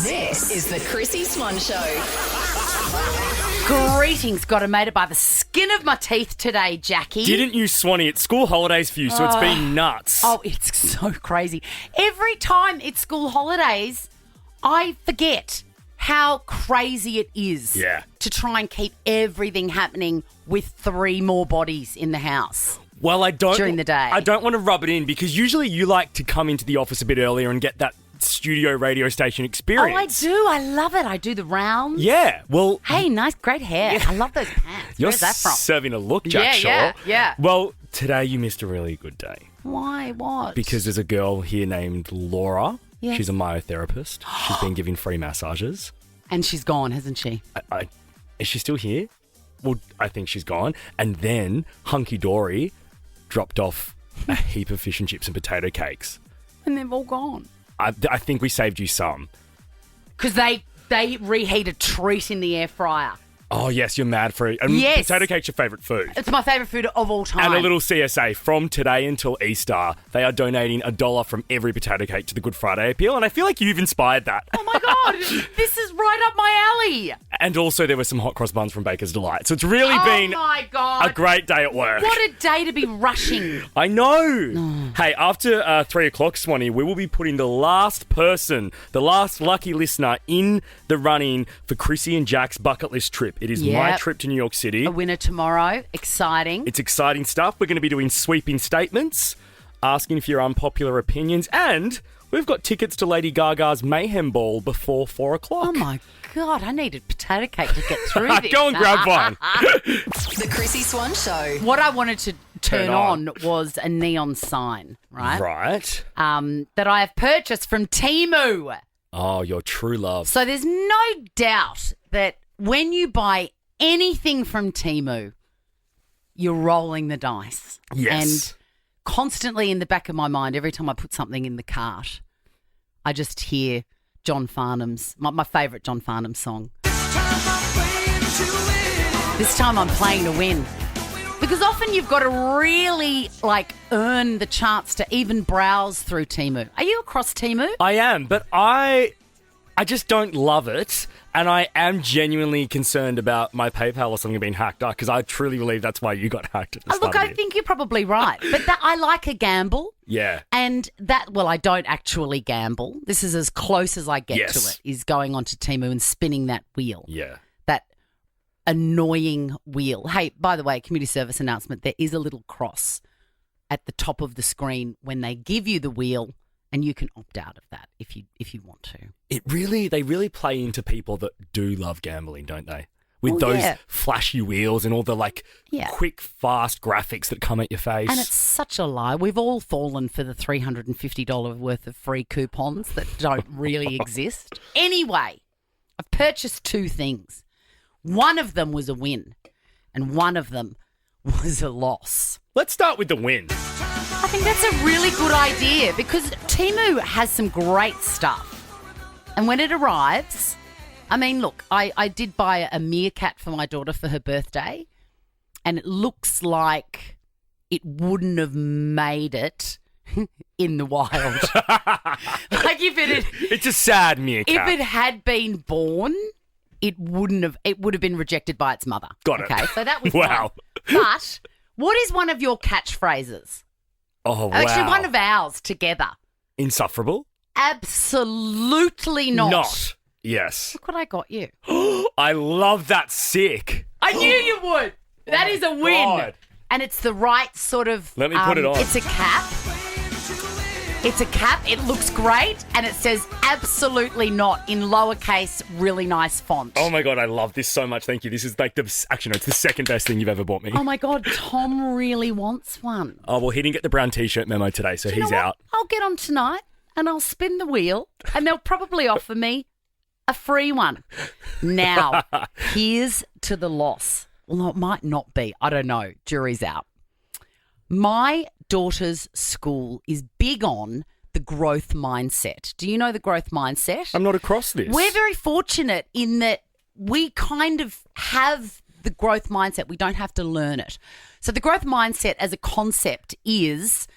This is the Chrissie Swan Show. Greetings. Got to made it by the skin of my teeth today, Jackie. Didn't you, Swanee? It's school holidays for you, so it's been nuts. Oh, it's so crazy. Every time it's school holidays, I forget how crazy it is to try and keep everything happening with 3 more bodies in the house. Well, during the day. I don't want to rub it in because usually you like to come into the office a bit earlier and get that studio radio station experience. Oh, I do. I love it. I do the rounds. Yeah. Well, hey, nice, great hair. I love those pants. You're Where's that from? serving a look, Jack Shaw. Yeah. Well, today you missed a really good day. Why? What? Because there's a girl here named Laura. Yes. She's a myotherapist. She's been giving free massages. And she's gone, hasn't she? Is she still here? Well, I think she's gone. And then Hunky Dory dropped off a heap of fish and chips and potato cakes. And they've all gone. I think we saved you some. Because they reheat a treat in the air fryer. Oh, yes, you're mad for it. And yes. Potato cake's your favourite food. It's my favourite food of all time. And a little CSA, from today until Easter, they are donating $1 from every potato cake to the Good Friday Appeal, and I feel like you've inspired that. Oh, my God. This is right up my alley. And also there were some hot cross buns from Baker's Delight. So it's really been my God. a great day at work. What a day to be rushing. I know. Hey, after 3 o'clock, Swanee, we will be putting the last person, the last lucky listener in the running for Chrissie and Jack's bucket list trip. It is my trip to New York City. A winner tomorrow. Exciting. It's exciting stuff. We're going to be doing sweeping statements, asking for your unpopular opinions, and we've got tickets to Lady Gaga's Mayhem Ball before 4 o'clock. Oh, my God. I needed potato cake to get through this. Go and grab one. The Chrissie Swan Show. What I wanted to turn on was a neon sign, right? Right. That I have purchased from Temu. Oh, your true love. So there's no doubt that when you buy anything from Temu, you're rolling the dice. Yes. And constantly in the back of my mind, every time I put something in the cart, I just hear John Farnham's, my favourite John Farnham song. This time I'm playing to win. Because often you've got to really, earn the chance to even browse through Temu. Are you across Temu? I am, but I just don't love it, and I am genuinely concerned about my PayPal or something being hacked up because I truly believe that's why you got hacked at the start Look, of I it. think you're probably right, but I like a gamble. Yeah. And I don't actually gamble. This is as close as I get to it, is going onto Temu and spinning that wheel. Yeah. That annoying wheel. Hey, by the way, community service announcement, there is a little cross at the top of the screen when they give you the wheel, and you can opt out of that if you want to. They really play into people that do love gambling, don't they? With those flashy wheels and all the quick, fast graphics that come at your face. And it's such a lie. We've all fallen for the $350 worth of free coupons that don't really exist. Anyway, I've purchased 2 things. One of them was a win, and one of them was a loss. Let's start with the win. I think that's a really good idea because Temu has some great stuff. And when it arrives, I mean, look, I did buy a meerkat for my daughter for her birthday, and it looks like it wouldn't have made it in the wild. It's a sad meerkat. If it had been born, it would have been rejected by its mother. Got it. Okay, so that was wow. Fun. But what is one of your catchphrases? Oh, wow. Actually, one of ours together. Insufferable? Absolutely not. Not. Yes. Look what I got you. I love that. Sick. I knew you would. That is a win. God. And it's the right sort of... Let me put it on. It's a cap. It's a cap. It looks great. And it says absolutely not in lowercase, really nice font. Oh, my God. I love this so much. Thank you. This is it's the second best thing you've ever bought me. Oh, my God. Tom really wants one. Oh, well, he didn't get the brown T-shirt memo today, so he's out. I'll get on tonight and I'll spin the wheel and they'll probably offer me a free one. Now, here's to the loss. Well, no, it might not be. I don't know. Jury's out. My daughter's school is big on the growth mindset. Do you know the growth mindset? I'm not across this. We're very fortunate in that we kind of have the growth mindset. We don't have to learn it. So the growth mindset as a concept is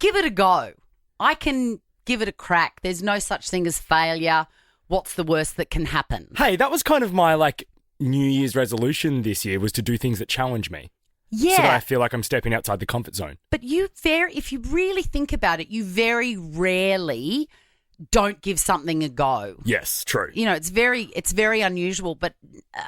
give it a go. I can give it a crack. There's no such thing as failure. what's the worst that can happen? Hey, that was kind of my New Year's resolution this year, was to do things that challenge me. Yeah. So that I feel like I'm stepping outside the comfort zone. But if you really think about it, you very rarely don't give something a go. Yes, true. You know, it's very unusual, but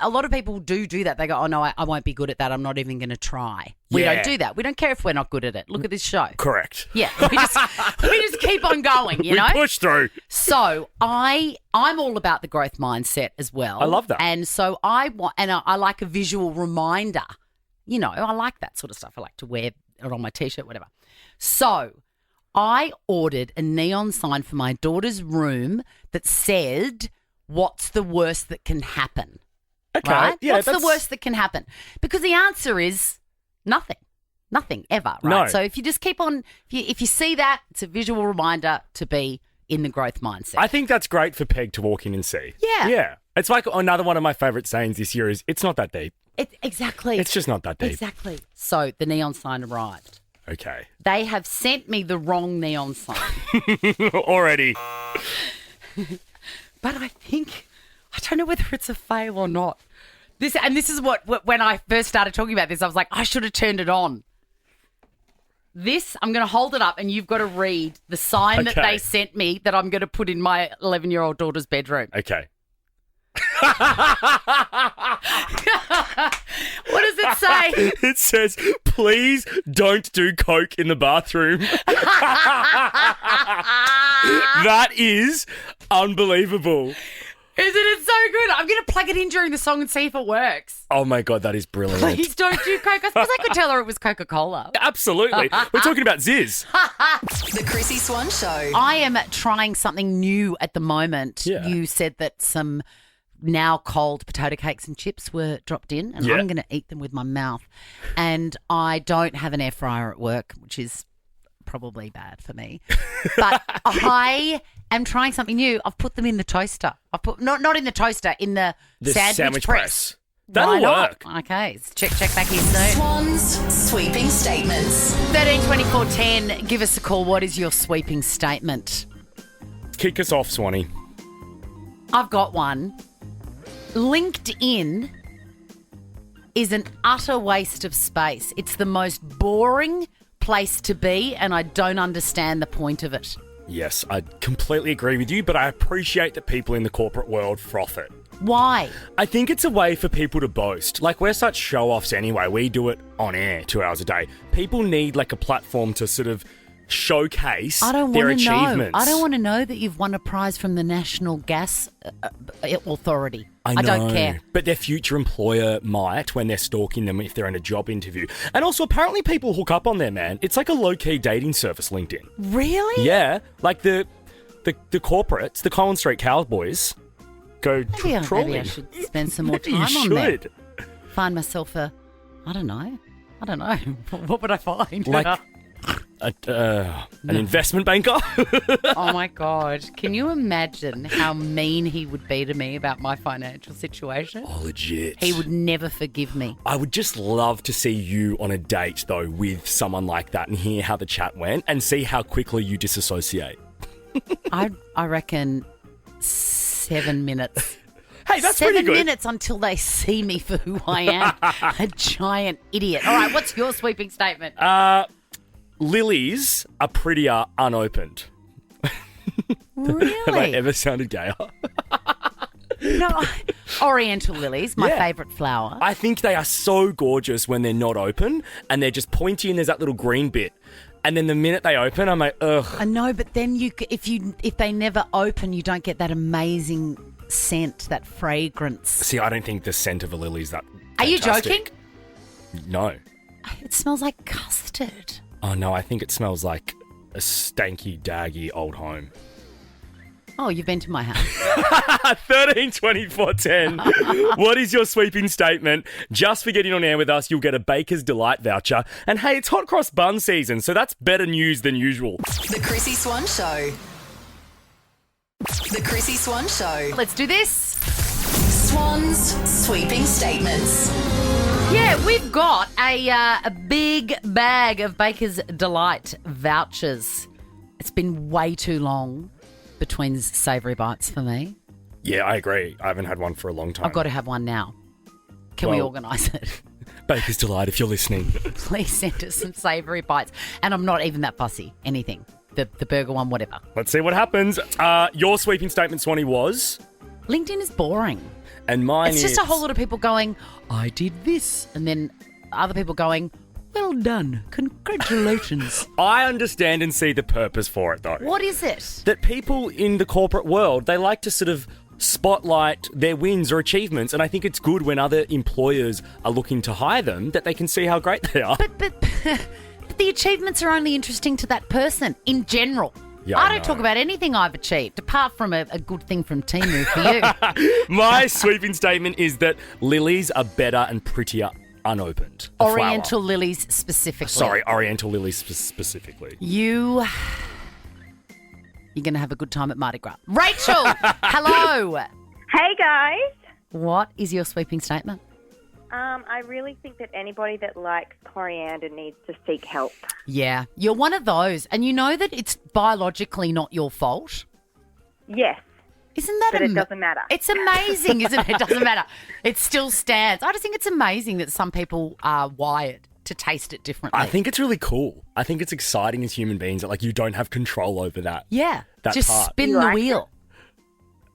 a lot of people do that. They go, oh, no, I won't be good at that. I'm not even going to try. We don't do that. We don't care if we're not good at it. Look at this show. Correct. Yeah, we just keep on going, you know? We push through. So I'm all about the growth mindset as well. I love that. And so I like a visual reminder. You know, I like that sort of stuff. I like to wear it on my T-shirt, whatever. So I ordered a neon sign for my daughter's room that said, what's the worst that can happen? Okay. Right? Yeah, what's the worst that can happen? Because the answer is nothing. Nothing ever, right? No. So if you just keep on, if you see that, it's a visual reminder to be in the growth mindset. I think that's great for Peg to walk in and see. Yeah. Yeah. It's like another one of my favourite sayings this year is, it's not that deep. Exactly. It's just not that deep. Exactly. So the neon sign arrived. Okay. They have sent me the wrong neon sign. Already. But I don't know whether it's a fail or not. This is what when I first started talking about this, I was like, I should have turned it on. This, I'm going to hold it up and you've got to read the sign that they sent me that I'm going to put in my 11-year-old daughter's bedroom. Okay. What does it say? It says, please don't do coke in the bathroom. That is unbelievable. Isn't it so good? I'm going to plug it in during the song and see if it works. Oh, my God, that is brilliant. Please don't do Coke. I suppose I could tell her it was Coca-Cola. Absolutely. We're talking about Ziz. The Chrissie Swan Show. I am trying something new at the moment. Yeah. You said that some now cold potato cakes and chips were dropped in, and Yeah. I'm going to eat them with my mouth. And I don't have an air fryer at work, which is probably bad for me. But I am trying something new. I've put them in the toaster. I've put not in the toaster, in the sandwich press. That'll Why not? work. Okay, check back in soon. Swans sweeping statements. 13 24 10. Give us a call. What is your sweeping statement? Kick us off, Swanee. I've got one. LinkedIn is an utter waste of space. It's the most boring place to be, and I don't understand the point of it. Yes, I completely agree with you, but I appreciate that people in the corporate world froth it. Why? I think it's a way for people to boast. Like, we're such show-offs anyway. We do it on air 2 hours a day. People need, a platform to sort of showcase their achievements. I don't want to know that you've won a prize from the National Gas Authority. I know, don't care. But their future employer might when they're stalking them if they're in a job interview. And also, apparently people hook up on there, man. It's like a low-key dating service, LinkedIn. Really? Yeah. Like the corporates, the Collins Street Cowboys, go trawling. Maybe I should spend some more Maybe time you on there. should. Find myself I don't know. What would I find? Like an investment banker? Oh, my God. Can you imagine how mean he would be to me about my financial situation? Oh, legit. He would never forgive me. I would just love to see you on a date, though, with someone like that and hear how the chat went and see how quickly you disassociate. I reckon 7 minutes. Hey, that's pretty good. 7 minutes until they see me for who I am. A giant idiot. All right, what's your sweeping statement? Lilies are prettier unopened. Really? Have I ever sounded gayer? No. Oriental lilies, my favourite flower. I think they are so gorgeous when they're not open and they're just pointy and there's that little green bit. And then the minute they open, I'm like, ugh. I know, but then if they never open, you don't get that amazing scent, that fragrance. See, I don't think the scent of a lily is that Are you fantastic. joking? No. It smells like custard. Oh, no, I think it smells like a stanky, daggy old home. Oh, you've been to my house. 13 24 10. What is your sweeping statement? Just for getting on air with us, you'll get a Baker's Delight voucher. And hey, it's hot cross bun season, so that's better news than usual. The Chrissie Swan Show. The Chrissie Swan Show. Let's do this. Swans sweeping statements. Yeah, we've got a big bag of Baker's Delight vouchers. It's been way too long between savoury bites for me. Yeah, I agree. I haven't had one for a long time. I've got to have one now. Can we organise it? Baker's Delight, if you're listening. Please send us some savoury bites. And I'm not even that fussy. Anything. The burger one, whatever. Let's see what happens. Your sweeping statement, Swanee, was? LinkedIn is boring. And mine It's just a whole lot of people going, I did this. And then other people going, well done. Congratulations. I understand and see the purpose for it, though. What is it? That people in the corporate world, they like to sort of spotlight their wins or achievements. And I think it's good when other employers are looking to hire them that they can see how great they are. But the achievements are only interesting to that person in general. Yeah, I I don't know. talk about anything I've achieved, apart from a good thing from Temu for you. My sweeping statement is that lilies are better and prettier unopened. The Oriental flower. lilies specifically. Sorry, Oriental lilies specifically. You're going to have a good time at Mardi Gras. Rachel, hello. Hey guys. What is your sweeping statement? I really think that anybody that likes coriander needs to seek help. Yeah, you're one of those. And you know that it's biologically not your fault. Yes, Isn't that but it doesn't matter. It's amazing, isn't it? It doesn't matter. It still stands. I just think it's amazing that some people are wired to taste it differently. I think it's really cool. I think it's exciting as human beings that like you don't have control over that. Yeah, that just part. spin You the like wheel.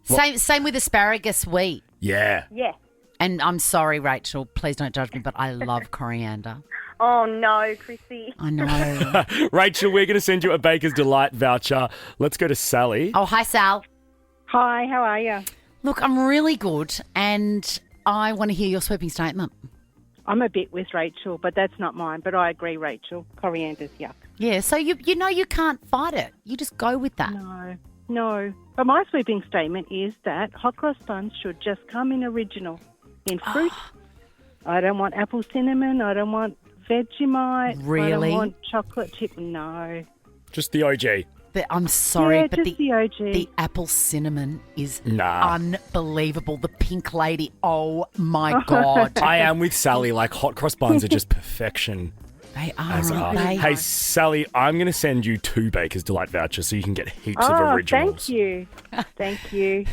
Same with asparagus wheat. Yeah. Yes. And I'm sorry, Rachel, please don't judge me, but I love coriander. Oh no, Chrissie. I know. Rachel, we're going to send you a Baker's Delight voucher. Let's go to Sally. Oh, hi, Sal. Hi, how are you? Look, I'm really good, and I want to hear your sweeping statement. I'm a bit with Rachel, but that's not mine. But I agree, Rachel. Coriander's yuck. Yeah, so you know you can't fight it. You just go with that. No. But my sweeping statement is that hot cross buns should just come in original, in fruit. I don't want apple cinnamon. I don't want Vegemite. I Really? don't want chocolate chip. No. Just the OG. I'm sorry, Yeah, but just the OG. the apple cinnamon is Nah. unbelievable. The pink lady, oh my God. I am with Sally. Like hot cross buns are just perfection. They As are, are. aren't they? Hey, Sally, I'm going to send you 2 Baker's Delight vouchers so you can get heaps of Oh, originals. thank you. Thank you.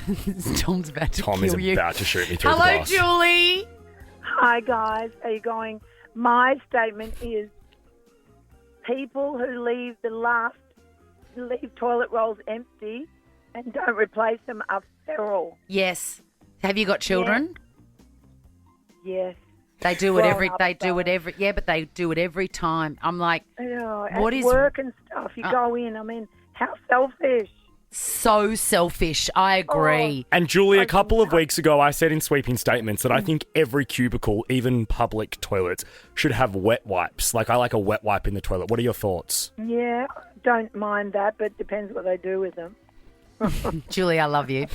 Tom's about to Tom is kill you. about to shoot me through the Hello, glass. Julie. Hi guys, how you going? My statement is people who leave toilet rolls empty and don't replace them are feral. Yes. Have you got children? Yes. They do it Grown every. up, They do it though. every. Yeah, but they do it every time. I'm like, At What is- work and stuff, you go in. I mean, how selfish. so selfish. I agree. And Julie, a couple of weeks ago, I said in sweeping statements that I think every cubicle, even public toilets, should have wet wipes. Like I like a wet wipe in the toilet. What are your thoughts? Yeah, don't mind that, but depends what they do with them. Julie, I love you.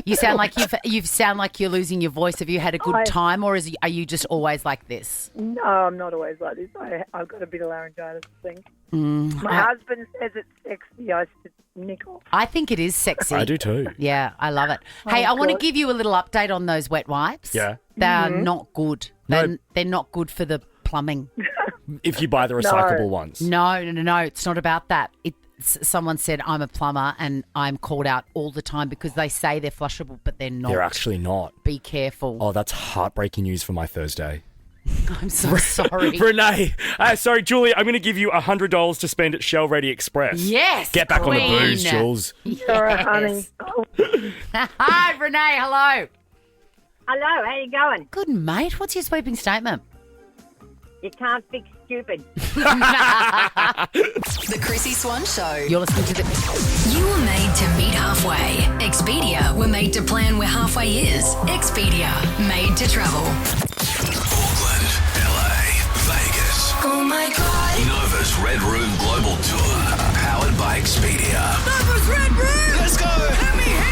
You sound like you sound like you're losing your voice. Have you had a good time, or are you just always like this? No, I'm not always like this. I've got a bit of laryngitis, I think. Mm, My husband says it's sexy. I said, nick off. I think it is sexy. I do too. Yeah, I love it. Hey, I want to God. give you a little update on those wet wipes. Yeah. They are not good. No. They're not good for the plumbing. If you buy the recyclable ones. No. It's not about that. Someone said I'm a plumber and I'm called out all the time because they say they're flushable, but they're not. They're actually not. Be careful. Oh, that's heartbreaking news for my Thursday. I'm so sorry. Renee. Sorry, Julie, I'm going to give you $100 to spend at Shell Ready Express. Yes, Get back on the queen. booze, Jules. Sorry, honey. Yes. Hi, Renee. Hello. Hello, how you going? Good, mate. What's your sweeping statement? You can't fix stupid. The Chrissie Swan Show. You're listening to the... You were made to meet halfway. Expedia were made to plan where halfway is. Expedia, made to travel. Auckland, LA, Vegas. Oh my God. Nova's Red Room Global Tour. Powered by Expedia. Nova's Red Room. Let's go. Let me hear.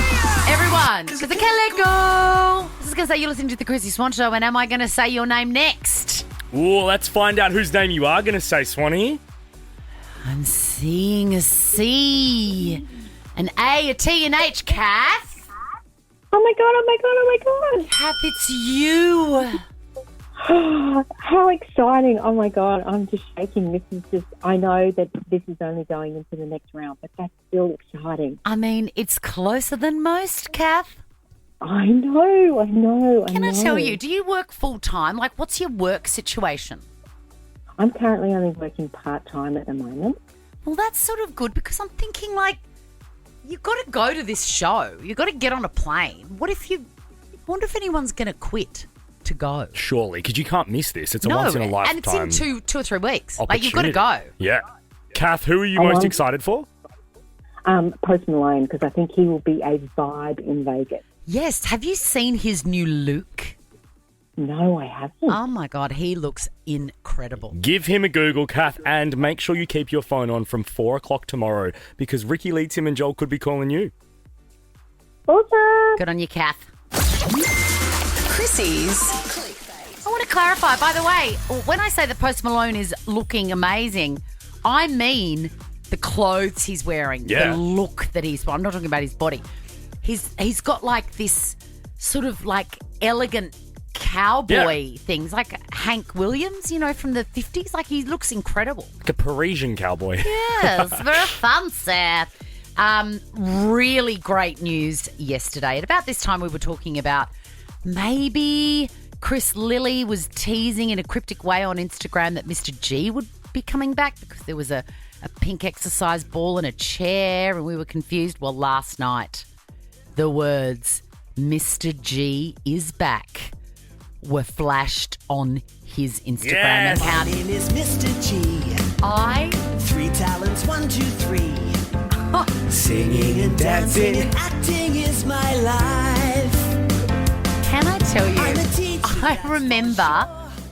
Everyone, because I can't let go. This is going to say you're listening to the Chrissie Swan Show, and am I going to say your name next? Ooh, let's find out whose name you are going to say, Swanee. I'm seeing a C, an A, a T, an H. Kath. Oh my God, oh my God, oh my God. Kath, it's you. How exciting. Oh my God, I'm just shaking. This is just, I know that this is only going into the next round, but that's still exciting. I mean, it's closer than most, Kath. I know. Can I tell you, do you work full-time? Like, what's your work situation? I'm currently only working part-time at the moment. Well, that's sort of good because I'm thinking, like, you've got to go to this show. You've got to get on a plane. I wonder if anyone's going to quit to go. Surely, because you can't miss this. It's a once-in-a-lifetime and it's in two or 3 weeks. Like, you've opportunity. got to go. Yeah. Kath, who are you most excited for? Post Malone, because I think he will be a vibe in Vegas. Yes. Have you seen his new look? No, I haven't. Oh, my God. He looks incredible. Give him a Google, Kath, and make sure you keep your phone on from 4 o'clock tomorrow because Ricky Lee, Tim and Joel could be calling you. Awesome. Good on you, Kath. Chrissy's I want to clarify, by the way, when I say that Post Malone is looking amazing, I mean the clothes he's wearing, the look that I'm not talking about his body. He's got like this sort of like elegant cowboy things, like Hank Williams, from the 50s. Like, he looks incredible. Like a Parisian cowboy. Yes, very fancy. Really great news yesterday. At about this time, we were talking about maybe Chris Lilly was teasing in a cryptic way on Instagram that Mr. G would be coming back because there was a pink exercise ball and a chair and we were confused. Well, last night, the words Mr. G is back were flashed on his Instagram account. My name is Mr. G. 3 talents, 1, 2, 3. Singing and dancing and acting is my life. Can I tell you, I remember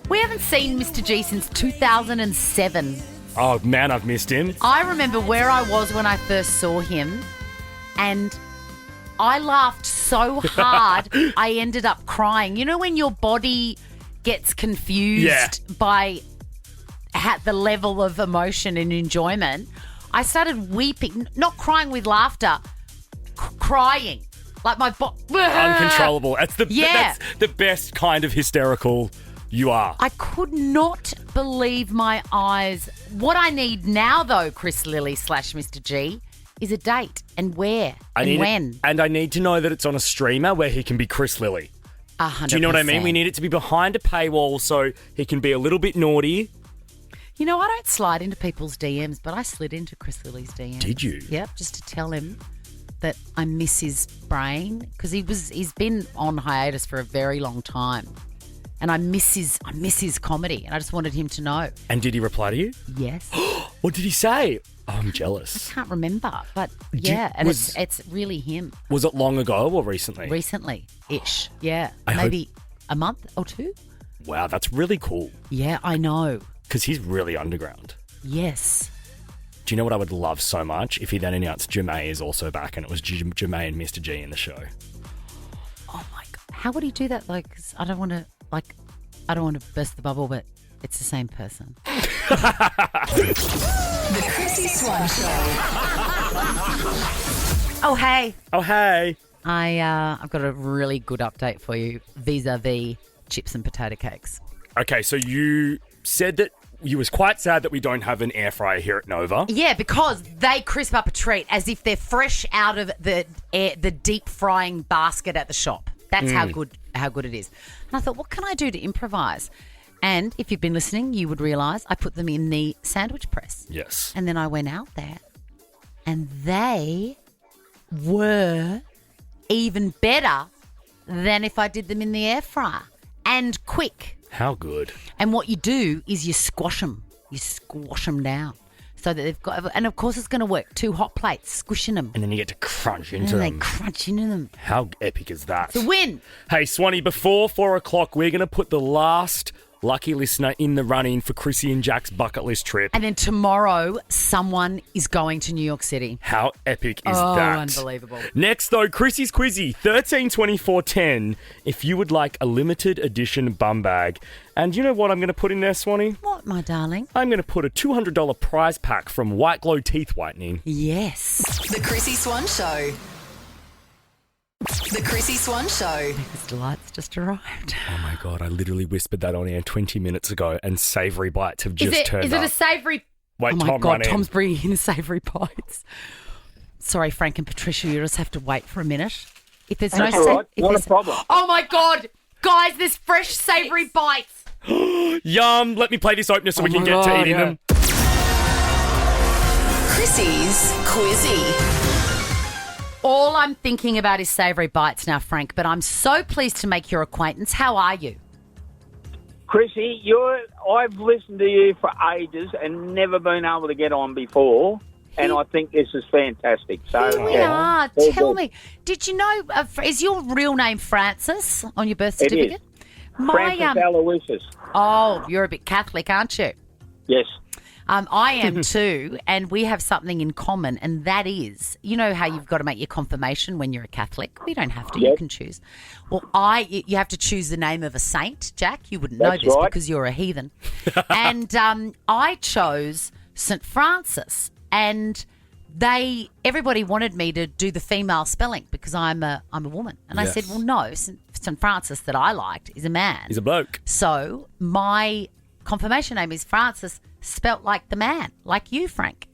we haven't seen Mr. G since 2007. Oh, man, I've missed him. I remember where I was when I first saw him and I laughed so hard I ended up crying. You know when your body gets confused by the level of emotion and enjoyment? I started weeping, not crying with laughter, crying. Like my uncontrollable. That's the best kind of hysterical you are. I could not believe my eyes. What I need now, though, Chris Lilly / Mr. G, is a date and where and when. And I need to know that it's on a streamer where he can be Chris Lilly. 100%. Do you know what I mean? We need it to be behind a paywall so he can be a little bit naughty. You know, I don't slide into people's DMs, but I slid into Chris Lilly's DMs. Did you? Yep, just to tell him that I miss his brain because he's been on hiatus for a very long time. And I miss his comedy, and I just wanted him to know. And did he reply to you? Yes. What did he say? Oh, I'm jealous. I can't remember, but it's really him. Was it long ago or recently? Recently-ish, yeah. Maybe a month or 2. Wow, that's really cool. Yeah, I know. Because he's really underground. Yes. Do you know what I would love so much? If he then announced Jamae is also back and it was Jamae and Mr. G in the show. Oh, my God. How would he do that? Like, 'cause I don't want to burst the bubble, but it's the same person. The Chrissy Swan Show. Oh, hey. Oh, hey. I've got a really good update for you vis-a-vis chips and potato cakes. Okay, so you said that you was quite sad that we don't have an air fryer here at Nova. Yeah, because they crisp up a treat as if they're fresh out of the deep frying basket at the shop. That's how good it is. And I thought, what can I do to improvise? And if you've been listening, you would realise I put them in the sandwich press. Yes. And then I went out there and they were even better than if I did them in the air fryer. And quick. How good. And what you do is you squash them. You squash them down. So that they've got, and of course it's going to work. 2 hot plates, squishing them. And then you get to crunch into them. And they crunch into them. How epic is that? It's a win. Hey, Swanee, before 4 o'clock, we're going to put the last lucky listener in the running for Chrissie and Jack's bucket list trip. And then tomorrow, someone is going to New York City. How epic is that? Oh, unbelievable. Next, though, Chrissy's Quizzy, 132410. If you would like a limited edition bum bag. And you know what I'm going to put in there, Swanee? What, my darling? I'm going to put a $200 prize pack from White Glow Teeth Whitening. Yes. The Chrissy Swan Show. The Chrissy Swan Show. Baker's Delight's just arrived. Oh my God, I literally whispered that on air 20 minutes ago and Savoury Bites have just turned up. Is it a savoury? Wait, oh my Tom, God, run in. Tom's bringing in Savoury Bites. Sorry, Frank and Patricia, you just have to wait for a minute. If there's That's no all right. Not a problem. Oh my God, guys, there's fresh savoury bites. Yum. Let me play this opener so we can get to eating them. Chrissy's Quizzy. All I'm thinking about is savoury bites now, Frank, but I'm so pleased to make your acquaintance. How are you? Chrissy, I've listened to you for ages and never been able to get on before, and I think this is fantastic. So Here we are. Tell me, did you know, is your real name Francis on your birth certificate? Francis Aloysius. Oh, you're a bit Catholic, aren't you? Yes. I am too, and we have something in common, and that is, you know how you've got to make your confirmation when you're a Catholic? We don't have to, you can choose. Well, you have to choose the name of a saint, Jack. You wouldn't know this because you're a heathen. And I chose St. Francis, and everybody wanted me to do the female spelling because I'm a woman. And I said, well, no, St. Francis that I liked is a man. He's a bloke. So my confirmation name is Francis, spelt like the man, like you, Frank.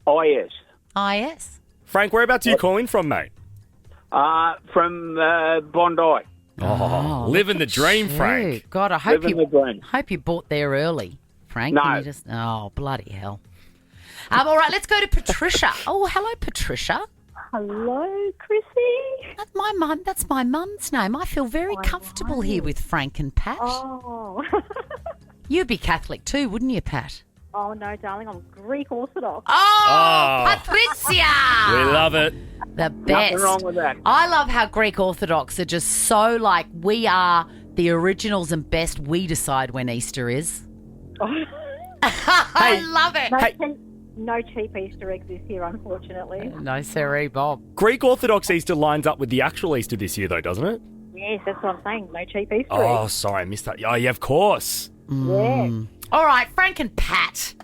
I.S. I.S. Frank, whereabouts are you calling from, mate? From Bondi. Oh, living the dream, Frank. God, I hope you bought there early, Frank. No. And you oh, bloody hell. All right, let's go to Patricia. Oh, hello, Patricia. Hello, Chrissie. That's my mum's name. I feel very comfortable here with Frank and Pat. Oh. You'd be Catholic too, wouldn't you, Pat? Oh, no, darling, I'm Greek Orthodox. Oh, Patricia! We love it. The best. Nothing wrong with that. I love how Greek Orthodox are just so like, we are the originals and best. We decide when Easter is. I love it. No cheap Easter eggs this year, unfortunately. No, sorry, Bob. Greek Orthodox Easter lines up with the actual Easter this year, though, doesn't it? Yes, that's what I'm saying. No cheap Easter Oh, eggs. sorry, I missed that. Oh, yeah, of course. Yeah. All right, Frank and Pat.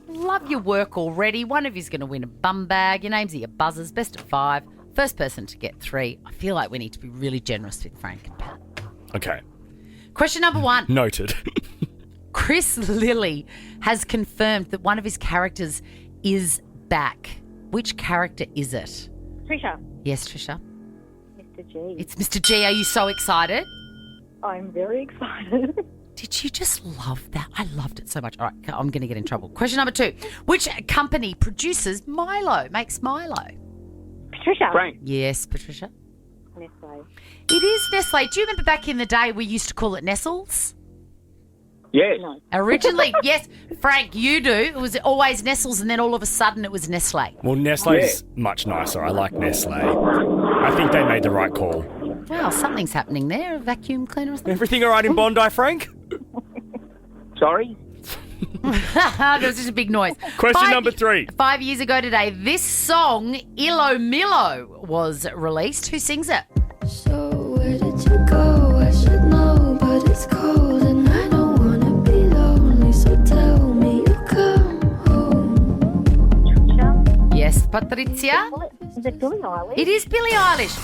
Love your work already. One of you's going to win a bum bag. Your names are your buzzers. Best of 5. First person to get 3. I feel like we need to be really generous with Frank and Pat. Okay. Question number 1. Noted. Chris Lilly has confirmed that one of his characters is back. Which character is it? Trisha. Yes, Trisha. Mr. G. It's Mr. G. Are you so excited? I'm very excited. Did you just love that? I loved it so much. All right, I'm going to get in trouble. Question number 2. Which company produces Milo, makes Milo? Patricia. Frank. Yes, Patricia. Nestle. It is Nestle. Do you remember back in the day we used to call it Nestles? Yes. No. Originally, yes. Frank, you do. It was always Nestles, and then all of a sudden it was Nestle. Well, Nestle's much nicer. I like Nestle. I think they made the right call. Wow, something's happening there. A vacuum cleaner or something? Everything all right in Bondi, Frank? Sorry? There was just a big noise. Question number 3. 5 years ago today, this song, Ilo Milo, was released. Who sings it? So where did you go? I should know, but it's cold and I don't want to be lonely. So tell me you come home. Yes, Patricia? Is it Billie Eilish? It is Billie Eilish.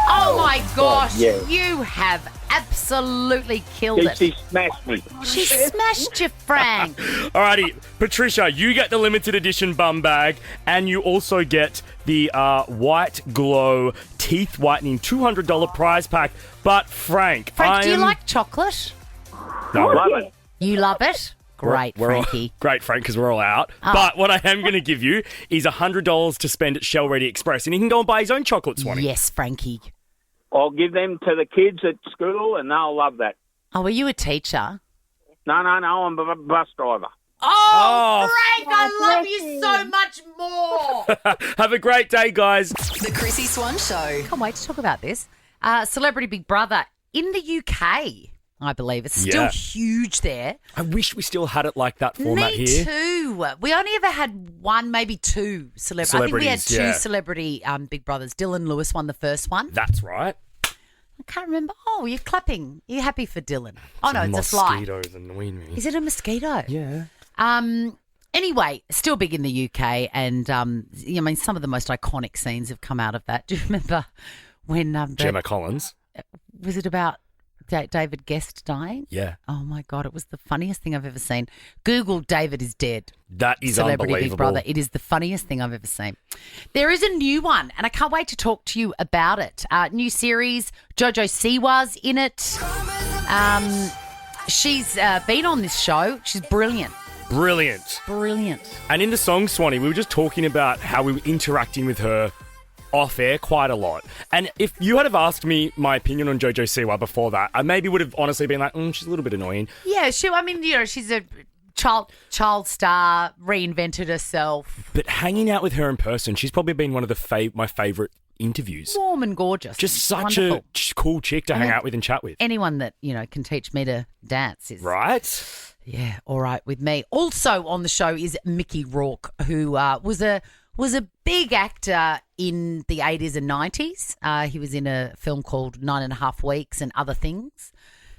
Oh my gosh, yeah. you have absolutely killed it. She smashed me. She smashed you, Frank. Alrighty, Patricia, you get the limited edition bum bag, and you also get the White Glow teeth whitening $200 prize pack. But Frank, Do you like chocolate? No, Love it. You love it? Great, Frankie. Great, Frank, because we're all out. But what I am going to give you is $100 to spend at Shell Ready Express, and he can go and buy his own chocolate, Swanee. Yes, Frankie. I'll give them to the kids at school, and they'll love that. Oh, were you a teacher? No, I'm a bus driver. Oh, Frank, I love you so much more. Have a great day, guys. The Chrissy Swan Show. Can't wait to talk about this. Celebrity Big Brother in the UK, I believe. It's still huge there. I wish we still had it like that format Me here. too. We only ever had one, maybe 2 celebrities. I think we had 2 celebrity Big Brothers. Dylan Lewis won the first one. That's right. I can't remember. Oh, you're clapping. You're happy for Dylan. Oh, no, it's a fly. Mosquitoes annoy me. Is it a mosquito? Yeah. Anyway, still big in the UK, and I mean, some of the most iconic scenes have come out of that. Do you remember when Gemma Collins. Was it about David Guest dying? Yeah. Oh, my God. It was the funniest thing I've ever seen. Google David is dead. That is Celebrity unbelievable. Big Brother. It is the funniest thing I've ever seen. There is a new one, and I can't wait to talk to you about it. New series. Jojo Siwa's in it. She's been on this show. She's brilliant. Brilliant. And in the song, Swanee, we were just talking about how we were interacting with her off air quite a lot. And if you had have asked me my opinion on Jojo Siwa before that, I maybe would have honestly been like, she's a little bit annoying. Yeah, she's a child star, reinvented herself. But hanging out with her in person, she's probably been one of my favourite interviews. Warm and gorgeous. Just such wonderful. a cool chick to hang out with and chat with. Anyone that, can teach me to dance is... Right? Yeah, all right with me. Also on the show is Mickey Rourke, who was a big actor in the 80s and 90s. He was in a film called 9.5 Weeks and other things.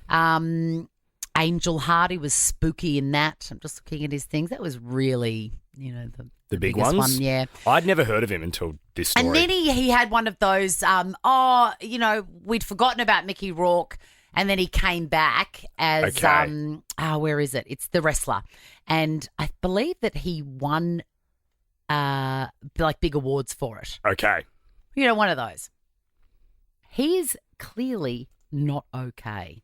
Angel Heart, he was spooky in that. I'm just looking at his things. That was really, the big biggest ones? one, yeah. I'd never heard of him until this story. And then he had one of those, we'd forgotten about Mickey Rourke, and then he came back as, where is it? It's The Wrestler. And I believe that he won, big awards for it. Okay. One of those. He is clearly not okay.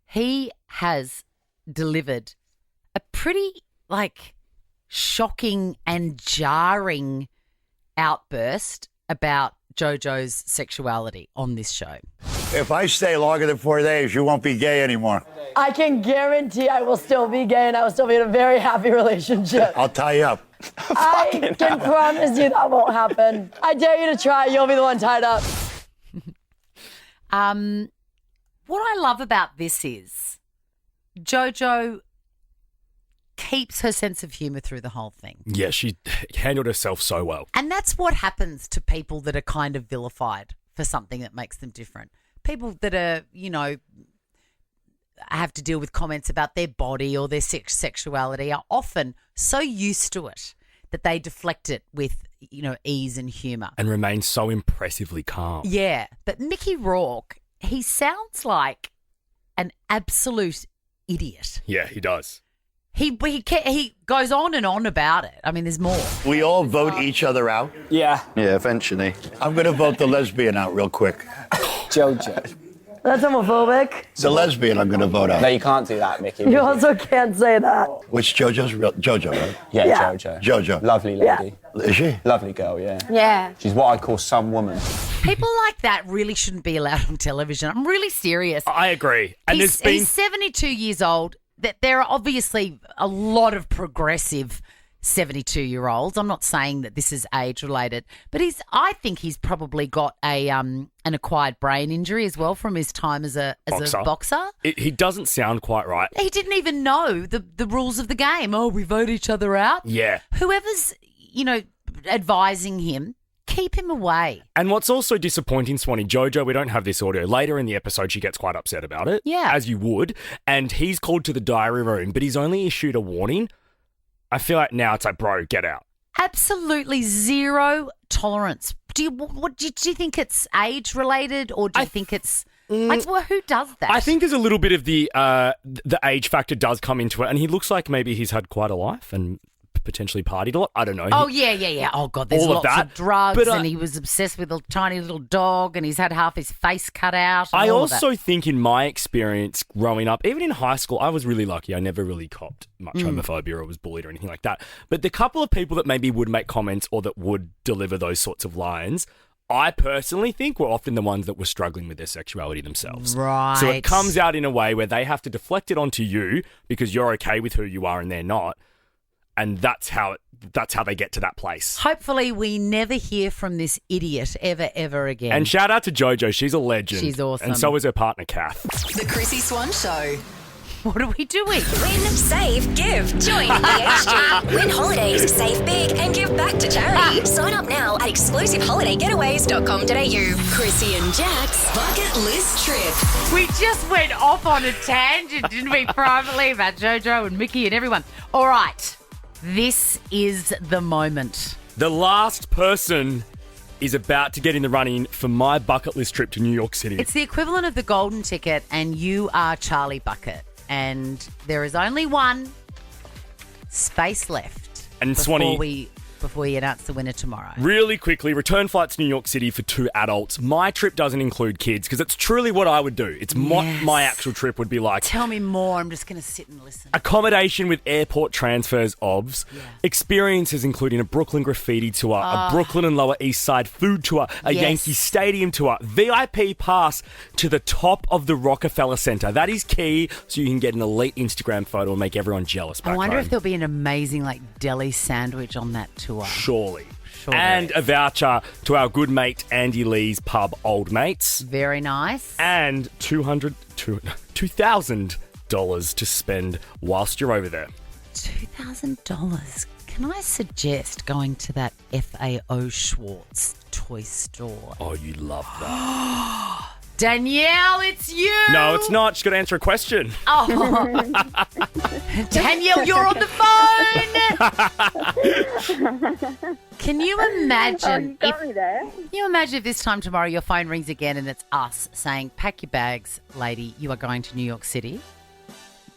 He has delivered a pretty, shocking and jarring outburst about JoJo's sexuality on this show. If I stay longer than 4 days, you won't be gay anymore. I can guarantee I will still be gay and I will still be in a very happy relationship. I'll tie you up. I can promise you that won't happen. I dare you to try. You'll be the one tied up. What I love about this is JoJo keeps her sense of humour through the whole thing. Yeah, she handled herself so well. And that's what happens to people that are kind of vilified for something that makes them different. People that are, have to deal with comments about their body or their sexuality are often so used to it that they deflect it with, ease and humour. And remain so impressively calm. Yeah. But Mickey Rourke, he sounds like an absolute idiot. Yeah, he does. He goes on and on about it. I mean, there's more. We all vote each other out? Yeah. Yeah, eventually. I'm going to vote the lesbian out real quick. Jojo. That's homophobic. The lesbian I'm going to vote out. No, you can't do that, Mickey. You also can't say that. Which JoJo's real? JoJo, right? Yeah, Jojo. JoJo. Lovely lady. Yeah. Is she? Lovely girl, yeah. Yeah. She's what I call some woman. People like that really shouldn't be allowed on television. I'm really serious. I agree. And he's 72 years old. That there are obviously a lot of progressive 72-year-olds. I'm not saying that this is age-related, but I think he's probably got an acquired brain injury as well from his time as a boxer. He doesn't sound quite right. He didn't even know the rules of the game. Oh, we vote each other out? Yeah. Whoever's, advising him, keep him away. And what's also disappointing, Swanee, JoJo, we don't have this audio. Later in the episode, she gets quite upset about it. Yeah. As you would. And he's called to the diary room, but he's only issued a warning. I feel like now it's like, bro, get out. Absolutely zero tolerance. Do you think it's age related, or do you think it's who does that? I think there's a little bit of the age factor does come into it, and he looks like maybe he's had quite a life and potentially partied a lot. I don't know. Oh, yeah. Oh, God, there's lots of drugs, and he was obsessed with a tiny little dog, and he's had half his face cut out. I also think in my experience growing up, even in high school, I was really lucky. I never really copped much homophobia or was bullied or anything like that. But the couple of people that maybe would make comments or that would deliver those sorts of lines, I personally think were often the ones that were struggling with their sexuality themselves. Right. So it comes out in a way where they have to deflect it onto you because you're okay with who you are and they're not. And that's how they get to that place. Hopefully we never hear from this idiot ever again. And shout out to JoJo. She's a legend. She's awesome. And so is her partner, Kath. The Chrissie Swan Show. What are we doing? Win, save, give. Join BHG. Win holidays, save big, and give back to charity. Sign up now at exclusiveholidayGetaways.com.au. Chrissie and Jack's bucket list trip. We just went off on a tangent, didn't we, privately, about JoJo and Mickey and everyone. All right. This is the moment. The last person is about to get in the running for my bucket list trip to New York City. It's the equivalent of the golden ticket, and you are Charlie Bucket. And there is only one space left And Swanee, before we announce the winner tomorrow. Really quickly, return flights to New York City for 2 adults. My trip doesn't include kids because it's truly what I would do. It's what my actual trip would be like. Tell me more. I'm just going to sit and listen. Accommodation with airport transfers, OBS. Yeah. Experiences including a Brooklyn graffiti tour, a Brooklyn and Lower East Side food tour, a Yankee Stadium tour, VIP pass to the top of the Rockefeller Center. That is key so you can get an elite Instagram photo and make everyone jealous back I wonder home. if there'll be an amazing deli sandwich on that tour. Surely. And a voucher to our good mate Andy Lee's pub, Old Mates. Very nice. And $2,000 to spend whilst you're over there. $2,000. Can I suggest going to that FAO Schwartz toy store? Oh, you love that. Danielle, it's you. No, it's not. She's got to answer a question. Oh. Danielle, you're on the phone. Can you imagine? Oh, you got me there. Can you imagine if this time tomorrow your phone rings again and it's us saying, pack your bags, lady, you are going to New York City?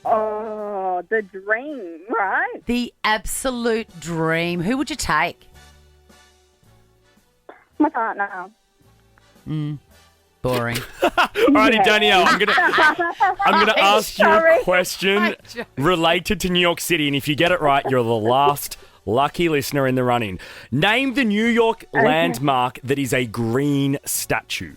Oh, the dream, right? The absolute dream. Who would you take? My partner. Boring. Alrighty, Danielle, I'm gonna ask you a question related to New York City, and if you get it right, you're the last lucky listener in the running. Name the New York landmark that is a green statue.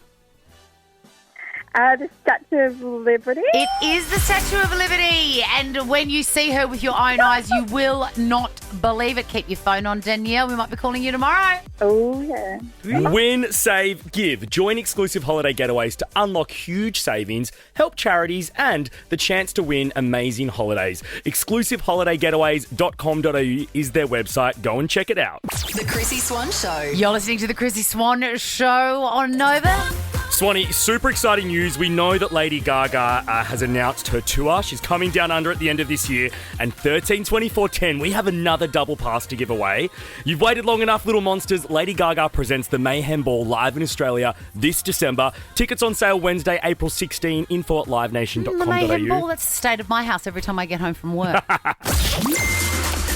The Statue of Liberty. It is the Statue of Liberty. And when you see her with your own eyes, you will not believe it. Keep your phone on, Danielle. We might be calling you tomorrow. Oh, yeah. Win, save, give. Join exclusive holiday getaways to unlock huge savings, help charities, and the chance to win amazing holidays. ExclusiveholidayGetaways.com.au is their website. Go and check it out. The Chrissie Swan Show. You're listening to the Chrissie Swan Show on Nova. Swanee, super exciting news. We know that Lady Gaga has announced her tour. She's coming down under at the end of this year. And 13-24-10, we have another double pass to give away. You've waited long enough, little monsters. Lady Gaga presents the Mayhem Ball live in Australia this December. Tickets on sale Wednesday, April 16. Info at livenation.com.au. The Mayhem Ball, that's the state of my house every time I get home from work.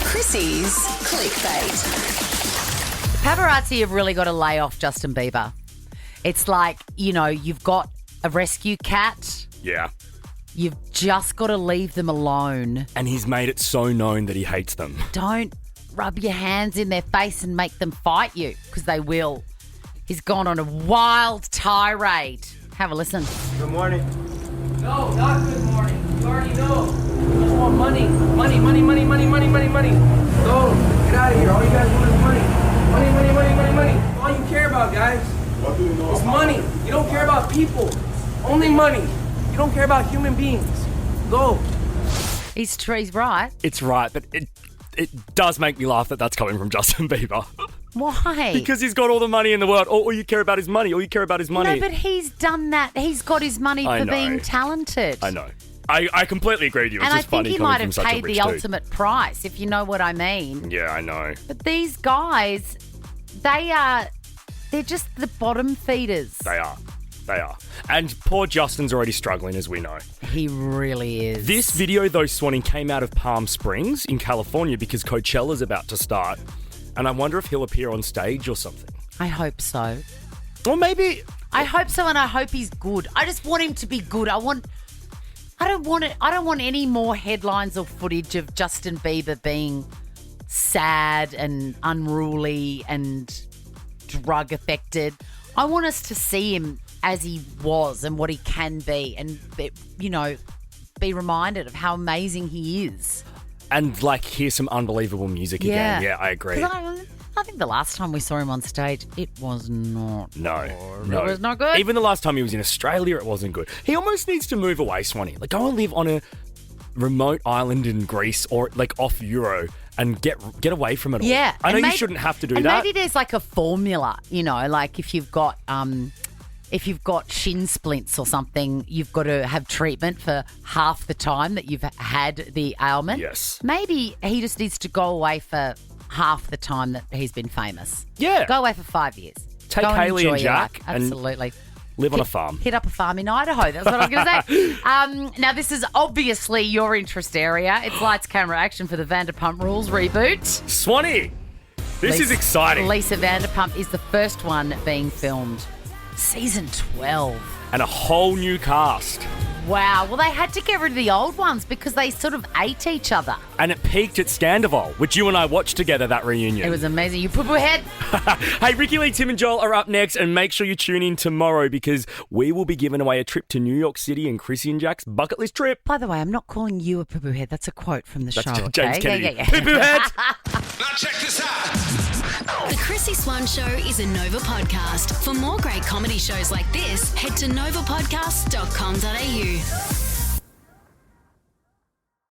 Chrissie's clickbait. Paparazzi have really got to lay off Justin Bieber. It's like, you've got a rescue cat. Yeah. You've just got to leave them alone. And he's made it so known that he hates them. Don't rub your hands in their face and make them fight you, because they will. He's gone on a wild tirade. Have a listen. Good morning. No, not good morning. You already know. I just want money. Money, money, money, money, money, money, money. Go, get out of here. All you guys want is money. Money, money, money, money, money. All you care about, guys. It's money. You don't care about people. Only money. You don't care about human beings. Go. He's right. It's right, but it does make me laugh that that's coming from Justin Bieber. Why? Because he's got all the money in the world. All you care about is money. All you care about is money. No, but he's done that. He's got his money for being talented. I know. I completely agree with you. It's and just I think funny he coming might from have such a paid rich the dude. ultimate price, if you know what I mean. Yeah, I know. But these guys, they're just the bottom feeders. They are. And poor Justin's already struggling, as we know. He really is. This video, though, Swanee, came out of Palm Springs in California because Coachella's about to start. And I wonder if he'll appear on stage or something. I hope so. Or maybe... I hope so, and I hope he's good. I just want him to be good. I don't want any more headlines or footage of Justin Bieber being sad and unruly and drug affected. I want us to see him as he was and what he can be, and be reminded of how amazing he is. And hear some unbelievable music again. Yeah, I agree. I think the last time we saw him on stage, it was not No. It was not good. Even the last time he was in Australia, it wasn't good. He almost needs to move away, Swanee. Go and live on a remote island in Greece or off Euro and get away from it all. Yeah. I know you shouldn't have to do that. Maybe there's a formula, if you've got shin splints or something, you've got to have treatment for half the time that you've had the ailment. Yes. Maybe he just needs to go away for half the time that he's been famous. Yeah. Go away for 5 years. take Go and Haley enjoy and your Jack life. Absolutely. and live on a farm. Hit up a farm in Idaho. That's what I was going to say. Now, this is obviously your interest area. It's lights, camera, action for the Vanderpump Rules reboot. Swanee, this is exciting. Lisa Vanderpump is the first one being filmed. Season 12. And a whole new cast. Wow. Well, they had to get rid of the old ones because they sort of ate each other. And it peaked at Scandival, which you and I watched together, that reunion. It was amazing. You poo-poo head. Hey, Ricky Lee, Tim and Joel are up next, and make sure you tune in tomorrow because we will be giving away a trip to New York City and Chrissie and Jack's bucket list trip. By the way, I'm not calling you a poo-poo head. That's a quote from the show, okay? James Kennedy. Yeah. Poo-poo head. Now check this out. The Chrissie Swan Show is a Nova podcast. For more great comedy shows like this, head to novapodcast.com.au.